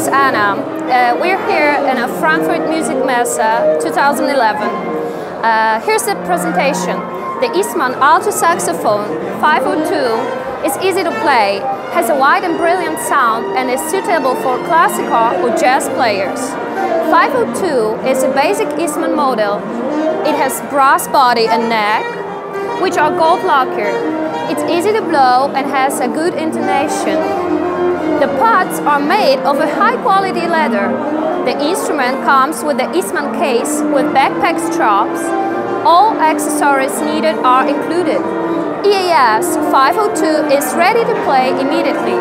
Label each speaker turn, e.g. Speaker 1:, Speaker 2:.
Speaker 1: is Anna. We're here in a Frankfurt Musikmesse 2011. Here's the presentation. The Eastman Alto saxophone 502 is easy to play, has a wide and brilliant sound, and is suitable for classical or jazz players. 502 is a basic Eastman model. It has brass body and neck, which are gold lacquered. It's easy to blow and has a good intonation. The pots are made of a high-quality leather. The instrument comes with the Eastman case with backpack straps. All accessories needed are included. EAS 502 is ready to play immediately.